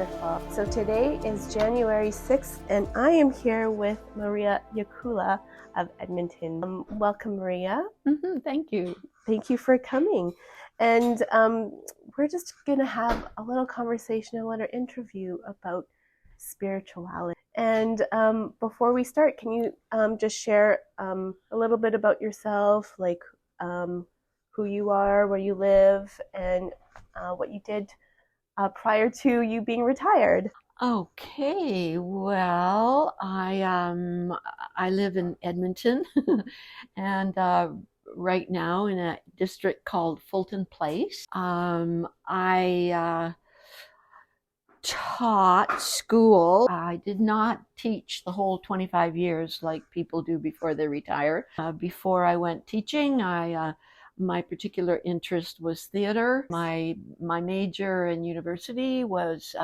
December 12th. So today is January 6th, and I am here with Maria Yakula of Edmonton. Welcome, Maria. Thank you. Thank you for coming. And we're just going to have a little conversation, a little interview about spirituality. And before we start, can you just share a little bit about yourself, like who you are, where you live, and what you did prior to you being retired? Okay, well, I live in Edmonton, and right now in a district called Fulton Place. I taught school. I did not teach the whole 25 years like people do before they retire. Before I went teaching, my particular interest was theater. My major in university was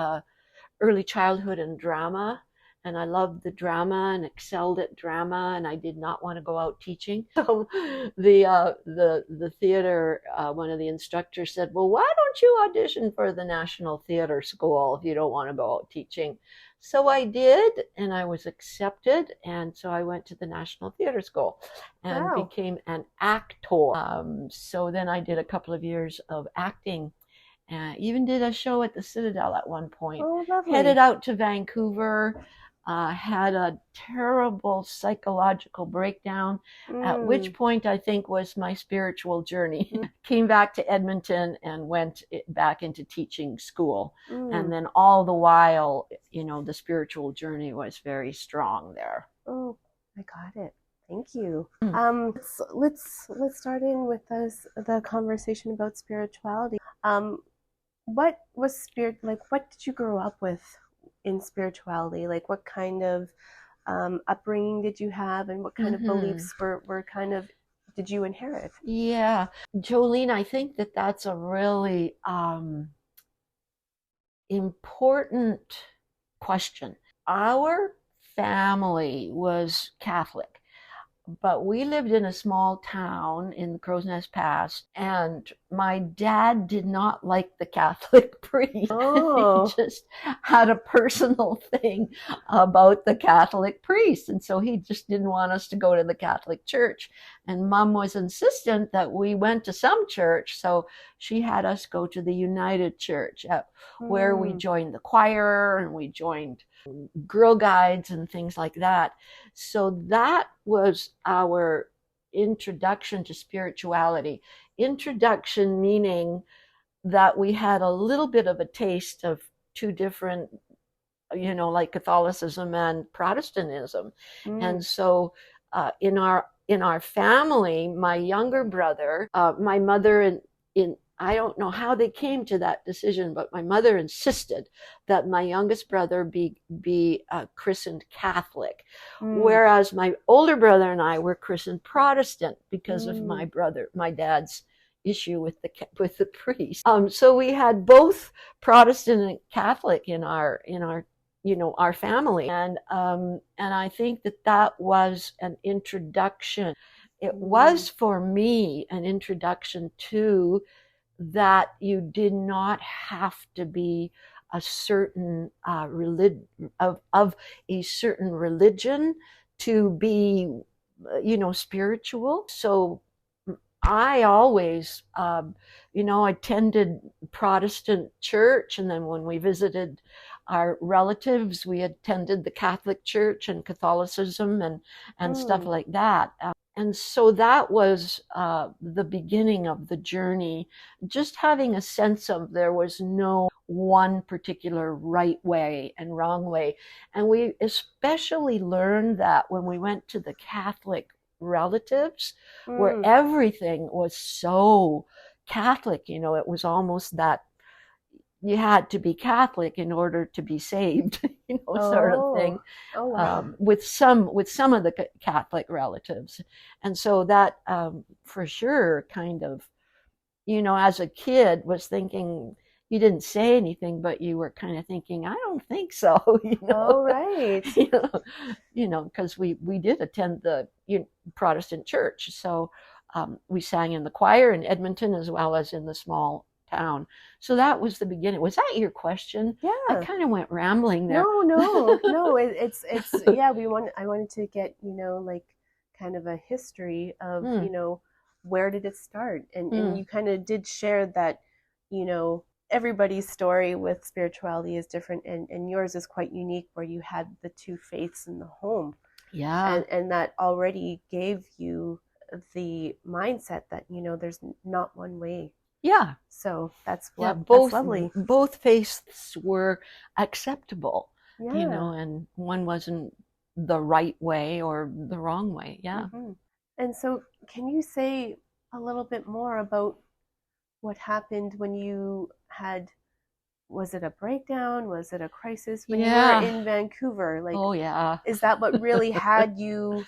early childhood and drama, and I loved the drama and excelled at drama, and I did not want to go out teaching. So the theater, one of the instructors said, well, why don't you audition for the National Theater School if you don't want to go out teaching? So I did, and I was accepted, and so I went to the National Theater School and Wow. became an actor. So then I did a couple of years of acting. Even did a show at the Citadel at one point. Oh, lovely. Headed out to Vancouver, had a terrible psychological breakdown, at which point I think was my spiritual journey. Came back to Edmonton and went back into teaching school. And then all the while, the spiritual journey was very strong there. Oh, I got it. Thank you. Let's start in with the conversation about spirituality. What was spirit like? What did you grow up with in spirituality? Like, what kind of upbringing did you have, and what kind of beliefs were kind of did you inherit? Yeah, Jolene, I think that's a really important question. Our family was Catholic, but we lived in a small town in the Crow's Nest Pass, and my dad did not like the Catholic priest. Oh. He just had a personal thing about the Catholic priest, and so he just didn't want us to go to the Catholic church. And Mom was insistent that we went to some church, so she had us go to the United Church, where we joined the choir and we joined Girl Guides and things like that. So that was our introduction to spirituality. Introduction meaning that we had a little bit of a taste of two different, like Catholicism and Protestantism. And so in our family, my younger brother, my mother in I don't know how they came to that decision, but my mother insisted that my youngest brother be christened Catholic, whereas my older brother and I were christened Protestant because of my dad's issue with the priest. So we had both Protestant and Catholic in our our family, and I think that was an introduction. It was for me an introduction to that you did not have to be a certain of a certain religion to be spiritual. So I always attended Protestant church, and then when we visited our relatives, we attended the Catholic Church and Catholicism and stuff like that. And so that was the beginning of the journey, just having a sense of there was no one particular right way and wrong way. And we especially learned that when we went to the Catholic relatives, where everything was so Catholic, it was almost that you had to be Catholic in order to be saved, sort of thing. Oh, wow. With some of the Catholic relatives. And so that for sure kind of, as a kid was thinking, you didn't say anything, but you were kind of thinking, I don't think so. Oh, right. Because we did attend the Protestant church. So we sang in the choir in Edmonton as well as in the small town. So that was the beginning. Was that your question? I Yeah. kind of went rambling there. No. It's yeah. I wanted to get like kind of a history of Hmm. where did it start, and Hmm. you kind of did share that everybody's story with spirituality is different, and yours is quite unique, where you had the two faiths in the home, Yeah. and that already gave you the mindset that there's not one way. Yeah. So Yeah. that's Both lovely. both faiths were acceptable, Yeah. and one wasn't the right way or the wrong way. Yeah. Hmm. And so, can you say a little bit more about what happened when you had, was it a breakdown? Was it a crisis when you were Yeah. in Vancouver? Like, Oh, yeah. is that what really had you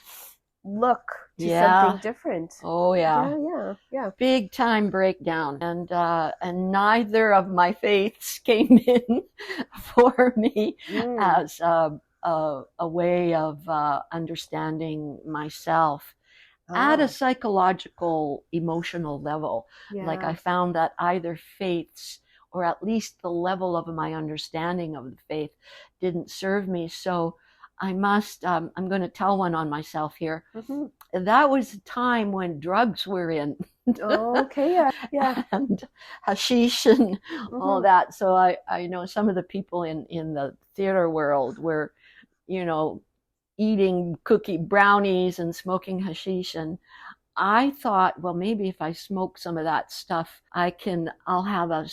look to something Yeah. different? Oh, yeah. Yeah. Big time breakdown, and neither of my faiths came in for me Mm. as a way of understanding myself at a Ah, psychological, emotional level. Like, I yeah. found that either faiths, or at least the level of my understanding of the faith, didn't serve me. So I'm going to tell one on myself here. Hmm. That was a time when drugs were in. Okay, yeah. And hashish and all Hmm. that. So I know some of the people in the theater world were, you know, eating cookie brownies and smoking hashish. And I thought, well, maybe if I smoke some of that stuff, I'll have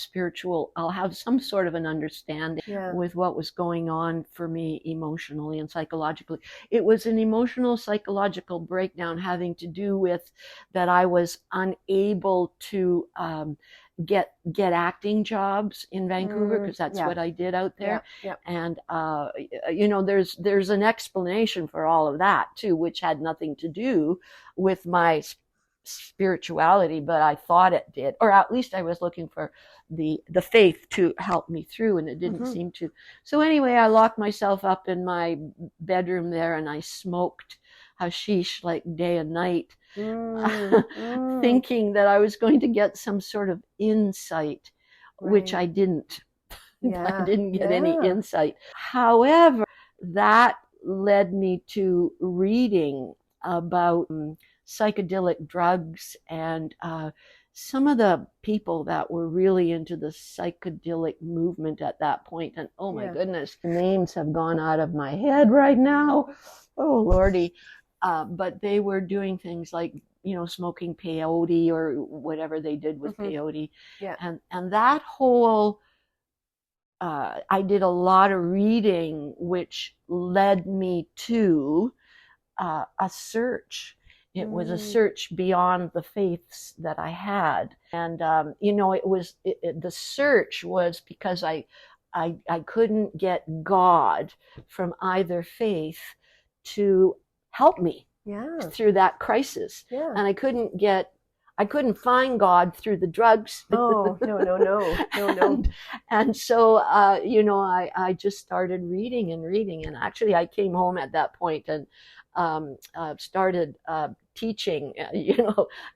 some sort of an understanding Yeah. with what was going on for me emotionally and psychologically. It was an emotional, psychological breakdown having to do with that I was unable to get acting jobs in Vancouver, because that's Yeah. what I did out Yeah. there. Yeah. And there's an explanation for all of that too, which had nothing to do with my spirituality, but I thought it did, or at least I was looking for the faith to help me through, and it didn't Hmm. seem to. So anyway, I locked myself up in my bedroom there, and I smoked hashish like day and night, Mm. thinking that I was going to get some sort of insight, which Right. I didn't. I Yeah. didn't get any Yeah. insight. However, that led me to reading about psychedelic drugs, and some of the people that were really into the psychedelic movement at that point. And oh my Yeah. goodness, names have gone out of my head right now. Oh Lordy. But they were doing things like, smoking peyote or whatever they did with Hmm. peyote. Yeah. And that whole, I did a lot of reading, which led me to a search. It was a Mm. search beyond the faiths that I had, and the search was because I couldn't get God from either faith to help me Yeah. through that crisis, Yeah. and I couldn't find God through the drugs. Oh, no. and so I just started reading and reading, and actually I came home at that point and started teaching.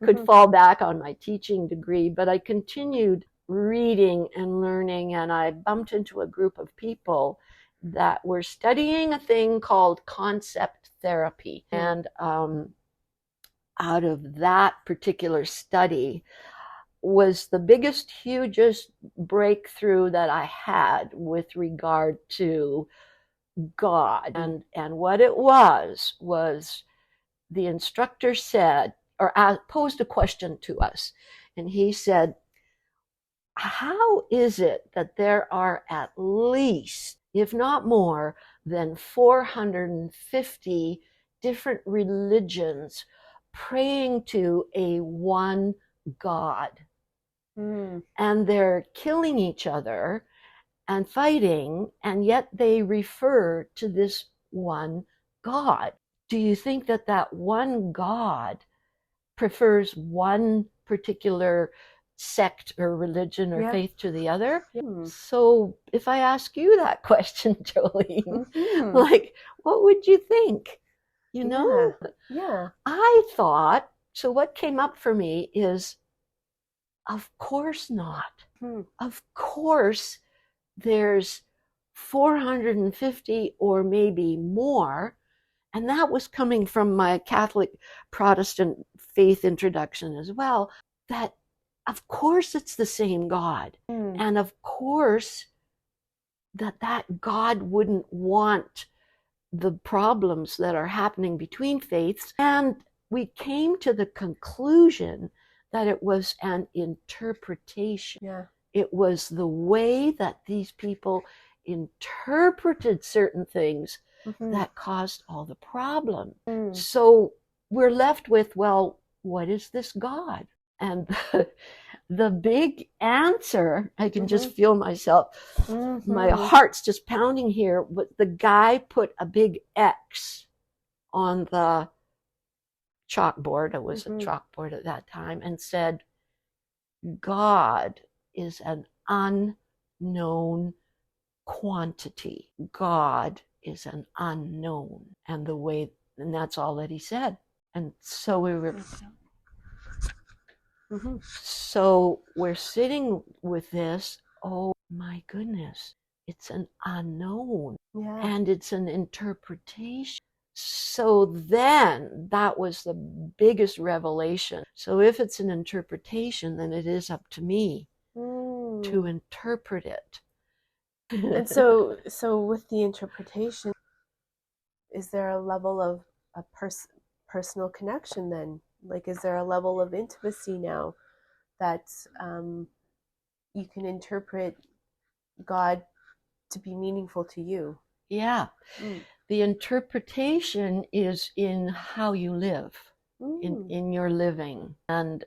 Could Hmm. fall back on my teaching degree, but I continued reading and learning, and I bumped into a group of people that were studying a thing called concept therapy. And out of that particular study was the biggest, hugest breakthrough that I had with regard to God. And what it was the instructor said, or posed a question to us. And he said, how is it that there are at least, if not more, than 450 different religions praying to a one God? Mm. And they're killing each other and fighting, and yet they refer to this one God. Do you think that that one God prefers one particular sect or religion or Yeah. faith to the other? Yeah. So if I ask you that question, Jolene, Hmm. like, what would you think? You Yeah. know, Yeah. I thought, so what came up for me is Of course not. Hmm. Of course, there's 450 or maybe more. And that was coming from my Catholic Protestant faith introduction as well, that of course it's the same God. Hmm. And of course that God wouldn't want the problems that are happening between faiths. And we came to the conclusion that it was an interpretation. Yeah. It was the way that these people interpreted certain things Mm-hmm. that caused all the problem. Mm. So we're left with, well, what is this God? And the big answer, I can just feel myself, my heart's just pounding here. But the guy put a big X on the chalkboard. It was a chalkboard at that time, and said, God is an unknown quantity. God is an unknown. And that's all that he said. And so so we're sitting with this, oh my goodness, it's an unknown. Yeah. And it's an interpretation. So then that was the biggest revelation. So if it's an interpretation, then it is up to me to interpret it. And so with the interpretation, is there a level of a personal connection then? Like, is there a level of intimacy now that you can interpret God to be meaningful to you? Yeah. The interpretation is in how you live, in your living. And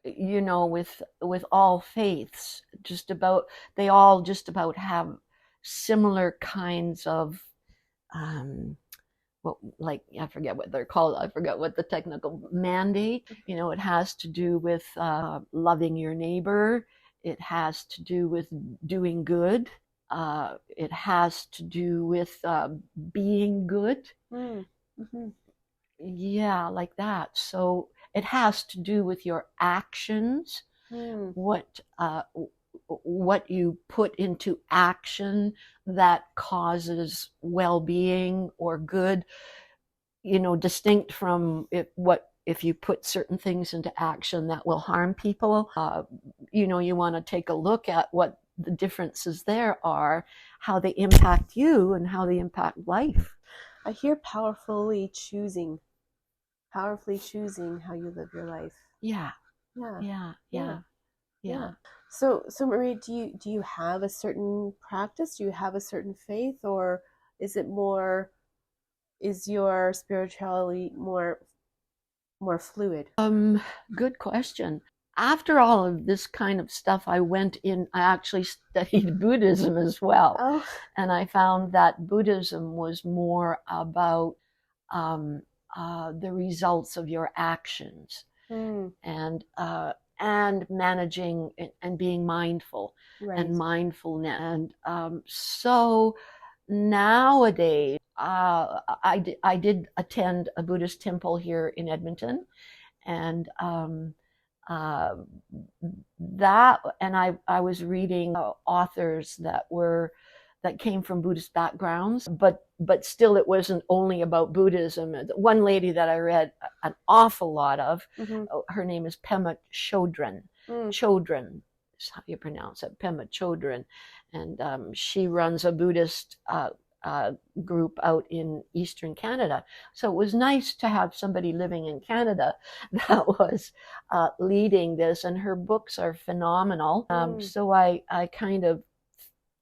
you know, with all faiths, they all just about have similar kinds of like, I forget what they're called. I forget what the technical mandate. You know, it has to do with loving your neighbor. It has to do with doing good. It has to do with being good. Yeah, like that. So it has to do with your actions, what you put into action that causes well-being or good, you know, distinct from if you put certain things into action that will harm people. You know, you want to take a look at what the differences there are, how they impact you and how they impact life. I hear powerfully choosing how you live your life. Yeah. So Marie, do you have a certain practice? Do you have a certain faith, or is your spirituality more fluid? Good question. After all of this kind of stuff, I actually studied Buddhism as well. Oh. And I found that Buddhism was more about the results of your actions and managing and being mindful and mindfulness. And so nowadays, I did attend a Buddhist temple here in Edmonton, and I was reading authors that came from Buddhist backgrounds, but still it wasn't only about Buddhism. One lady that I read an awful lot of, her name is Pema Chodron. Chodron is how you pronounce it, Pema Chodron. And she runs a Buddhist group out in Eastern Canada. So it was nice to have somebody living in Canada that was leading this, and her books are phenomenal. So I kind of,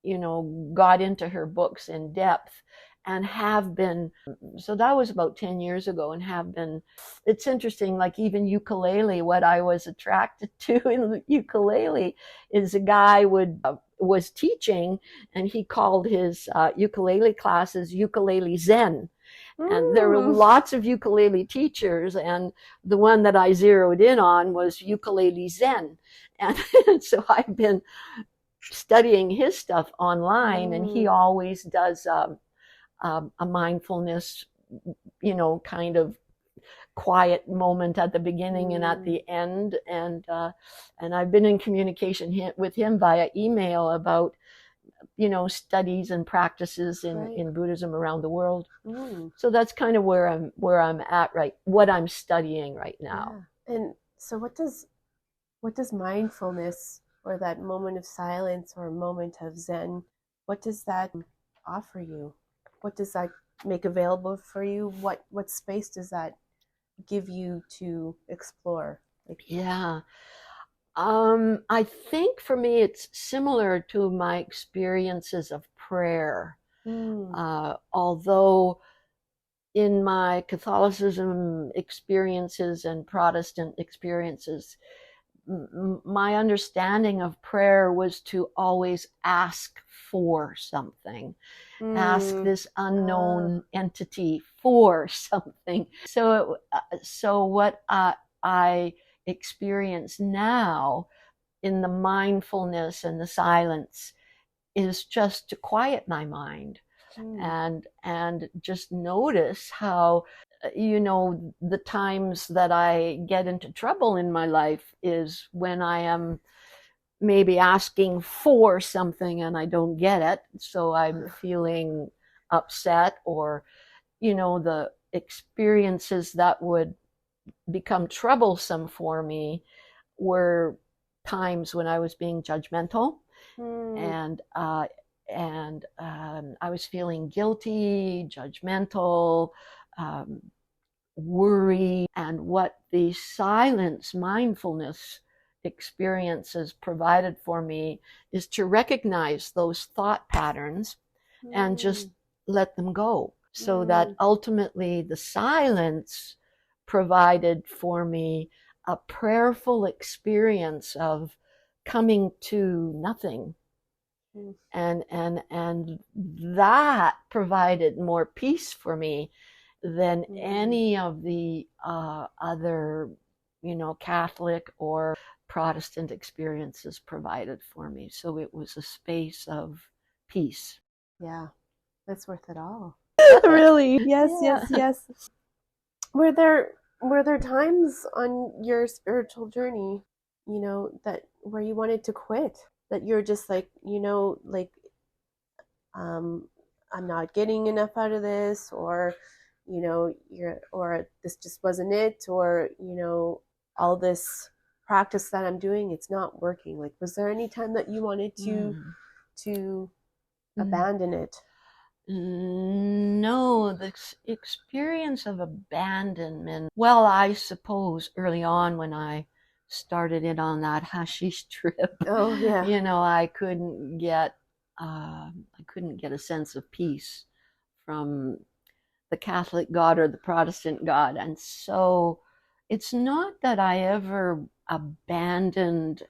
you know, got into her books in depth and have been. So that was about 10 years ago, and have been. It's interesting, like even ukulele, what I was attracted to in ukulele is a guy was teaching, and he called his ukulele classes ukulele Zen. And there were lots of ukulele teachers, and the one that I zeroed in on was ukulele Zen. And so I've been studying his stuff online, and he always does a mindfulness, you know, kind of quiet moment at the beginning and at the end. And I've been in communication with him via email about, studies and practices in Buddhism around the world. So that's kind of where I'm at, what I'm studying right now. Yeah. And so what does mindfulness, or that moment of silence or moment of Zen, what does that offer you? What does that make available for you? What space does that give you to explore? Yeah. I think for me it's similar to my experiences of prayer. Although in my Catholicism experiences and Protestant experiences, my understanding of prayer was to always ask for something, ask this unknown entity for something. So what I experience now in the mindfulness and the silence is just to quiet my mind and just notice how, the times that I get into trouble in my life is when I am maybe asking for something and I don't get it. So I'm feeling upset, or, the experiences that would become troublesome for me were times when I was being judgmental and I was feeling guilty, judgmental, worry. And what the silence mindfulness experiences provided for me is to recognize those thought patterns and just let them go. So that ultimately the silence provided for me a prayerful experience of coming to nothing. And that provided more peace for me than any of the other, Catholic or Protestant experiences provided for me. So it was a space of peace. Yeah, that's worth it all. Really? Yes, yeah. Yes. Were there times on your spiritual journey, that where you wanted to quit? That you're just like, I'm not getting enough out of this, or or this just wasn't it, or all this practice that I'm doing, it's not working. Like, was there any time that you wanted to abandon it? No, the experience of abandonment, well, I suppose early on when I started in on that hashish trip, I couldn't get a sense of peace from the Catholic God or the Protestant God. And so it's not that I ever abandoned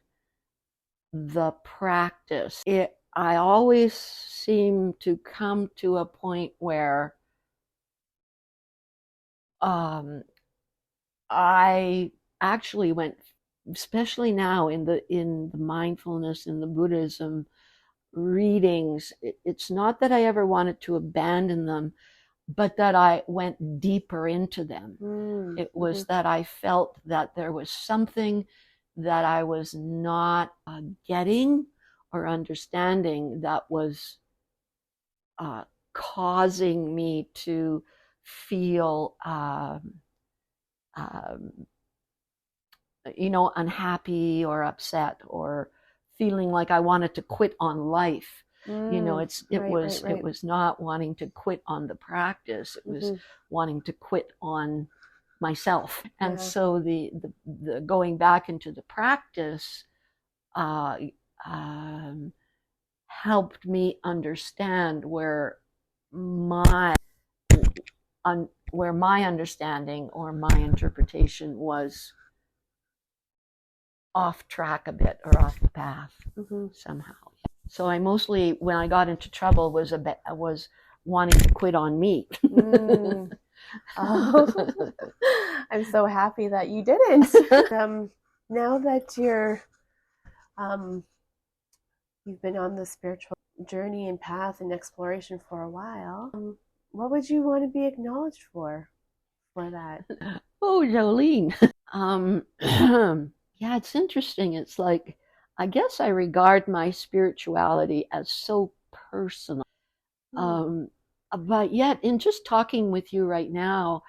the practice. I always seem to come to a point where I actually went, especially now in the mindfulness, in the Buddhism readings, it's not that I ever wanted to abandon them, but that I went deeper into them. It was that I felt that there was something that I was not getting or understanding that was causing me to feel unhappy or upset, or feeling like I wanted to quit on life. It was not wanting to quit on the practice. It was wanting to quit on myself. And so the going back into the practice helped me understand where my understanding or my interpretation was off track a bit, or off the path somehow. So I mostly, when I got into trouble, was wanting to quit on me. Oh, I'm so happy that you didn't. Now that you've been on the spiritual journey and path and exploration for a while, what would you want to be acknowledged for that? Oh, Jolene. Yeah, it's interesting. It's like, I guess I regard my spirituality as so personal. Mm. Um, but yet, in just talking with you right now,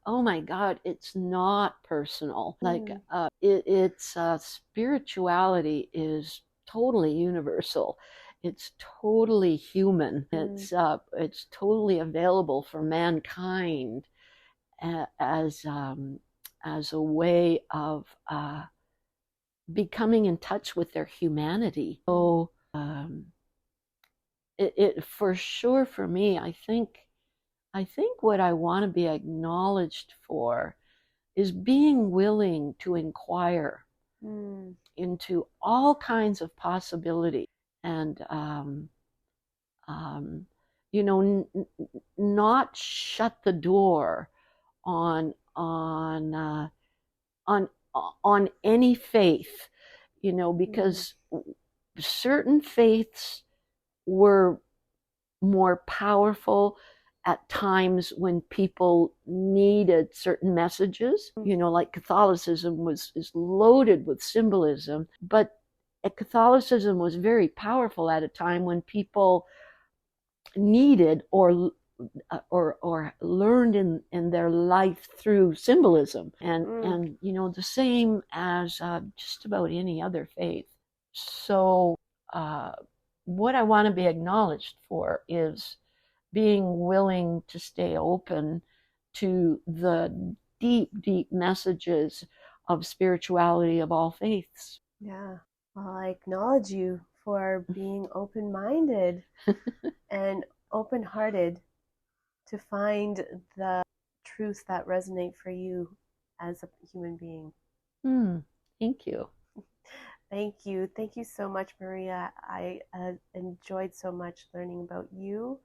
oh my God, it's not personal. Like, Mm. it's spirituality is totally universal. It's totally human. Mm. It's totally available for mankind as as a way of becoming in touch with their humanity. Mm. So it for sure for me, I think what I want to be acknowledged for is being willing to inquire Mm. into all kinds of possibility and um, you know not shut the door on on on any faith, you know, Mm. because certain faiths were more powerful at times when people needed certain messages. Mm. You know, like Catholicism was is loaded with symbolism, but Catholicism was very powerful at a time when people needed or learned in their life through symbolism, Mm. and you know the same as just about any other faith. So uh, what I want to be acknowledged for is being willing to stay open to the deep messages of spirituality of all faiths. Yeah. Well, I acknowledge you for being open minded and open hearted to find the truths that resonate for you as a human being. Thank you. Thank you. Thank you so much, Maria. I enjoyed so much learning about you,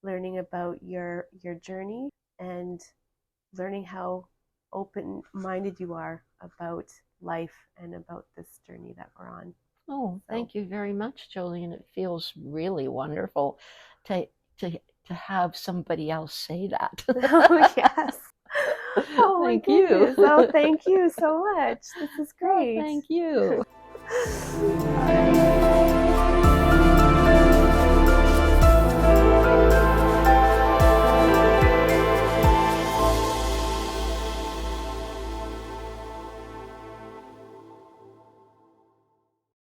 learning about your journey, and learning how open-minded you are about life and about this journey that we're on. Oh, So, thank you very much, Jolene. It feels really wonderful to to to have somebody else say that. oh yes. Oh my Thank you. goodness. Oh, thank you so much. This is Oh, great. thank you. All right.